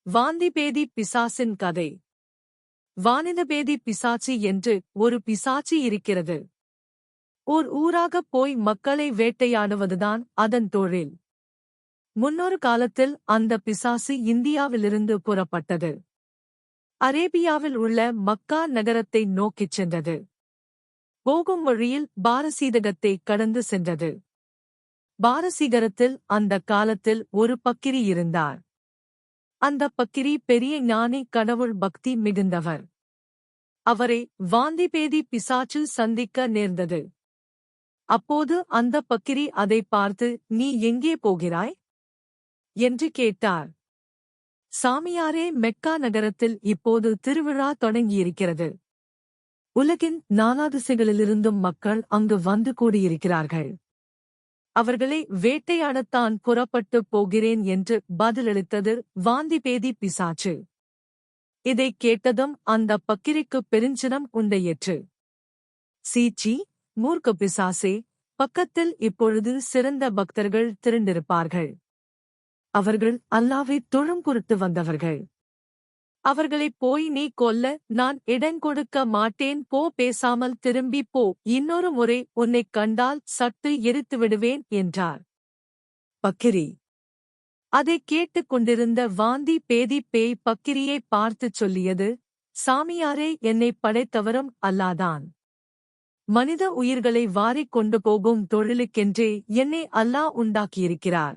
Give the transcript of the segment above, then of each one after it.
வாந்திபேதி பிசாசின் கதை. வானிதபேதி பிசாச்சி என்று ஒரு பிசாச்சி இருக்கிறது. ஓர் ஊராகப் போய் மக்களை வேட்டையாடுவதுதான் அதன் தொழில். முன்னொரு காலத்தில் அந்த பிசாசு இந்தியாவிலிருந்து புறப்பட்டது. அரேபியாவில் உள்ள மக்கா நகரத்தை நோக்கிச் சென்றது. போகும் வழியில் பாரசீகத்தை கடந்து சென்றது. பாரசீகத்தில் அந்த காலத்தில் ஒரு பக்கிரி இருந்தார். அந்த பக்கிரி பெரிய ஞானி, கடவுள் பக்தி மிகுந்தவர். அவரை வாந்திபேதி பிசாச்சு சந்திக்க நேர்ந்தது. அப்போது அந்த பக்கிரி அதை பார்த்து, "நீ எங்கே போகிறாய்?" என்று கேட்டார். "சாமியாரே, மெக்கா நகரத்தில் இப்போது திருவிழா தொடங்கியிருக்கிறது. உலகின் நாலாதிசைகளிலிருந்தும் மக்கள் அங்கு வந்து கூடியிருக்கிறார்கள். அவர்களை வேட்டையாடத்தான் புறப்பட்டுப் போகிறேன்" என்று பதிலளித்தது வாந்திபேதி பிசாச்சு. இதைக் கேட்டதும் அந்த பக்கிரிக்குப் பெருஞ்சினம் உண்டாயிற்று. "சீச்சி, மூர்க்க பிசாசே, பக்கத்தில் இப்பொழுது சிறந்த பக்தர்கள் திரண்டிருப்பார்கள். அவர்கள் அல்லாஹ்வைத் தொழும் பொருட்டு வந்தவர்கள். அவர்களைப் போய் நீ கொல்ல நான் இடங்கொடுக்க மாட்டேன். போ, பேசாமல் திரும்பிப் போ. இன்னொரு முறை உன்னைக் கண்டால் சட்டு எரித்துவிடுவேன்" என்றார். பக்கிரி அதைக் கேட்டுக் கொண்டிருந்த வாந்தி பேதி பேய் பக்கிரியைப் பார்த்துச் சொல்லியது, "சாமியாரே, என்னைப் படைத்தவரும் அல்லாதான். மனித உயிர்களை வாரிக் கொண்டு போகும் தொழிலுக்கென்றே என்னை அல்லாஹ் உண்டாக்கியிருக்கிறார்.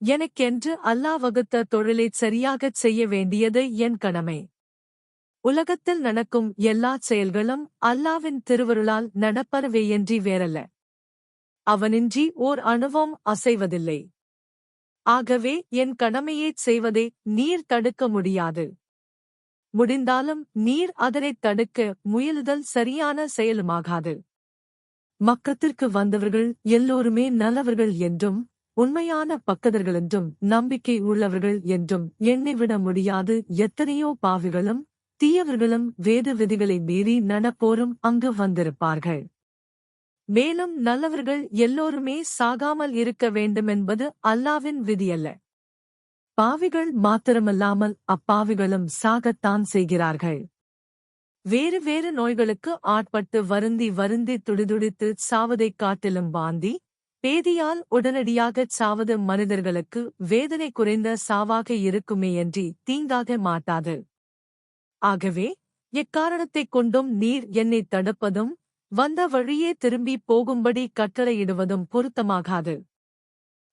எனக்கென்று அல்லாஹ் வகுத்த தொழிலைச் சரியாகச் செய்ய வேண்டியது என் கடமை. உலகத்தில் நடக்கும் எல்லாச் செயல்களும் அல்லாவின் திருவருளால் நடப்பனவேயன்றி வேறல்ல. அவனின்றி ஓர் அணுவும் அசைவதில்லை. ஆகவே என் கடமையைச் செய்வதை நீர் தடுக்க முடியாது. முடிந்தாலும் நீர் அதனைத் தடுக்க முயலுதல் சரியான செயலுமாகாது. மக்கத்திற்கு வந்தவர்கள் எல்லோருமே நல்லவர்கள் என்றும் உண்மையான பக்தர்களென்றும் நம்பிக்கை உள்ளவர்கள் என்றும் எண்ணிவிட முடியாது. எத்தனையோ பாவிகளும் தீயவர்களும் வேத விதிகளை மீறி நடப்போரும் அங்கு வந்திருப்பார்கள். மேலும் நல்லவர்கள் எல்லோருமே சாகாமல் இருக்க வேண்டுமென்பது அல்லாவின் விதியல்ல. பாவிகள் மாத்திரமல்லாமல் அப்பாவிகளும் சாகத்தான் செய்கிறார்கள். வேறு வேறு நோய்களுக்கு ஆட்பட்டு வருந்தி துடிதுடித்து சாவதைக் காட்டிலும் வாந்தி பேதியால் உடனடியாகச் சாவது மனிதர்களுக்கு வேதனை குறைந்த சாவாக இருக்குமேயன்றி தீங்காக மாட்டாது. ஆகவே எக்காரணத்தைக் கொண்டும் நீர் என்னைத் தடுப்பதும் வந்த வழியே திரும்பிப் போகும்படி கட்டளையிடுவதும் பொருத்தமாகாது.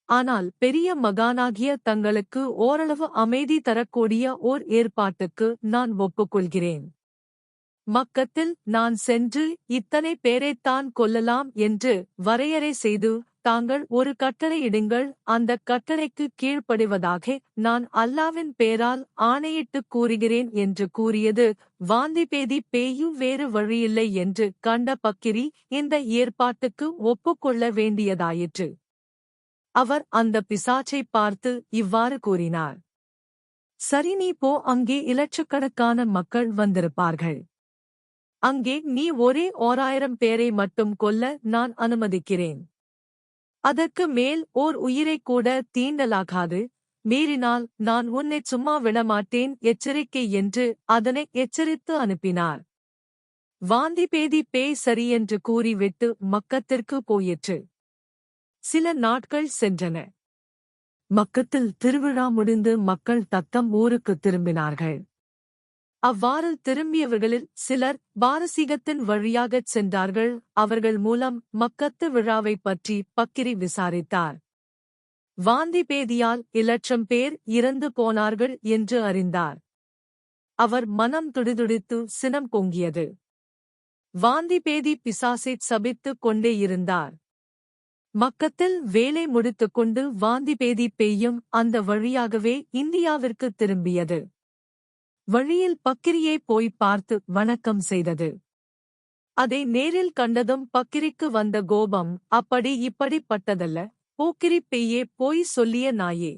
ஆனால் பெரிய மகானாகிய தங்களுக்கு ஓரளவு அமைதி தரக்கூடிய ஓர் ஏற்பாட்டுக்கு நான் ஒப்புக்கொள்கிறேன். மக்கத்தில் நான் சென்று இத்தனை பேரைத்தான் கொல்லலாம் என்று வரையறை செய்து தாங்கள் ஒரு கட்டளையிடுங்கள். அந்தக் கட்டளைக்கு கீழ்ப்படிவதாக நான் அல்லாவின் பேரால் ஆணையிட்டுக் கூறுகிறேன் என்று கூறியது. வாந்திபேதி பேயு வேறு வழியில்லை என்று கண்ட பக்கிரி இந்த ஏற்பாட்டுக்கு ஒப்புக்கொள்ள வேண்டியதாயிற்று. அவர் அந்த பிசாச்சைப் பார்த்து இவ்வாறு கூறினார், "சரி, நீ போ. அங்கே இலட்சக்கணக்கான மக்கள் வந்திருப்பார்கள். அங்கே நீ ஒரே 1000 பேரை மட்டும் கொல்ல நான் அனுமதிக்கிறேன். அதற்கு மேல் ஓர் உயிரைக் கூட தீண்டலாகாது. மீறினால் நான் உன்னைச் சும்மா விடமாட்டேன். எச்சரிக்கை" என்று அதனை எச்சரித்து அனுப்பினார். வாந்திபேதி பேய் சரியென்று கூறிவிட்டு மக்கத்திற்கு போயிற்று. சில நாட்கள் சென்றன. மக்கத்தில் திருவிழா முடிந்து மக்கள் தத்தம் ஊருக்குத் திரும்பினார்கள். அவ்வாறு திரும்பியவர்களில் சிலர் பாரசீகத்தின் வழியாகச் சென்றார்கள். அவர்கள் மூலம் மக்கத்து விழாவைப் பற்றி பக்கிரி விசாரித்தார். வாந்திபேதியால் 1,00,000 பேர் இறந்து போனார்கள் என்று அறிந்தார். அவர் மனம் துடிதுடித்து சினம் பொங்கியது. வாந்திபேதி பிசாசைச் சபித்துக் கொண்டே இருந்தார். மக்கத்தில் வேலை முடித்துக்கொண்டு வாந்திபேதி பேயும் அந்த வழியாகவே இந்தியாவிற்குத் திரும்பியது. வழியில் பக்கிரியை போய்ப் பார்த்து வணக்கம் செய்தது. அதை நேரில் கண்டதும் பக்கிரிக்கு வந்த கோபம் அப்படி இப்படிப்பட்டதல்ல. "போக்கிரிப் பேயே, போய் சொல்லிய நாயே!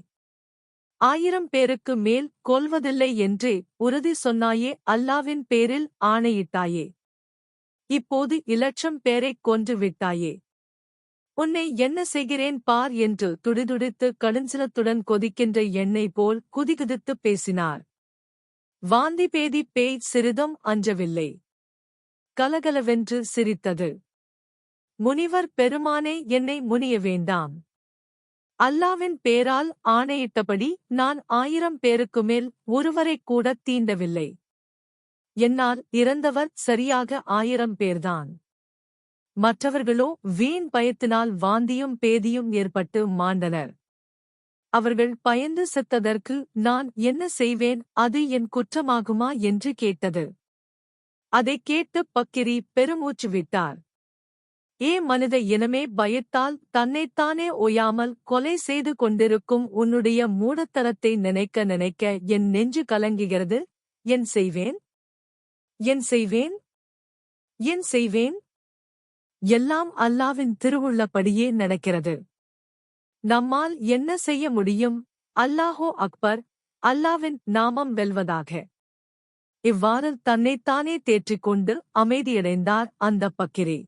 1000 பேருக்கு மேல் கொல்வதில்லை என்றே உறுதி சொன்னாயே. அல்லாவின் பேரில் ஆணையிட்டாயே. இப்போது 1,00,000 பேரைக் கொன்று விட்டாயே. உன்னை என்ன செய்கிறேன் பார் என்று துடிதுடித்து கடுஞ்சினத்துடன் கொதிக்கின்ற எண்ணெய் போல் குதிகுதித்துப் பேசினார். வாந்தி பேதி பேய் சிறிதும் அஞ்சவில்லை. கலகலவென்று சிரித்தது. முனிவர் பெருமானே, என்னை முனிய வேண்டாம். அல்லாவின் பேரால் ஆணையிட்டபடி நான் 1000 பேருக்குமேல் ஒருவரைக் கூடத் தீண்டவில்லை. என்னால் இறந்தவர் சரியாக 1000 பேர்தான். மற்றவர்களோ வீண் பயத்தினால் வாந்தியும் பேதியும் ஏற்பட்டு மாண்டனர். அவர்கள் பயந்து செத்ததற்கு நான் என்ன செய்வேன், அது என் குற்றமாகுமா என்று கேட்டது. அதைக் கேட்டு பக்கிரி பெருமூச்சு விட்டார். ஏ மனித இனமே, பயத்தால் தன்னைத்தானே ஓயாமல் கொலை செய்து கொண்டிருக்கும் உன்னுடைய மூடத்தனத்தை நினைக்க நினைக்க என் நெஞ்சு கலங்குகிறது. என் செய்வேன்? என் செய்வேன்? என் செய்வேன்? எல்லாம் அல்லாவின் திருவுள்ளப்படியே நடக்கிறது. நம்மால் என்ன செய்ய முடியும்? அல்லாஹோ அக்பர். அல்லாவின் நாமம் வெல்வதாக. இவ்வாறு தன்னைத்தானே தேற்றிக்கொண்டு அமைதியடைந்தார் அந்தப் பக்கிரி.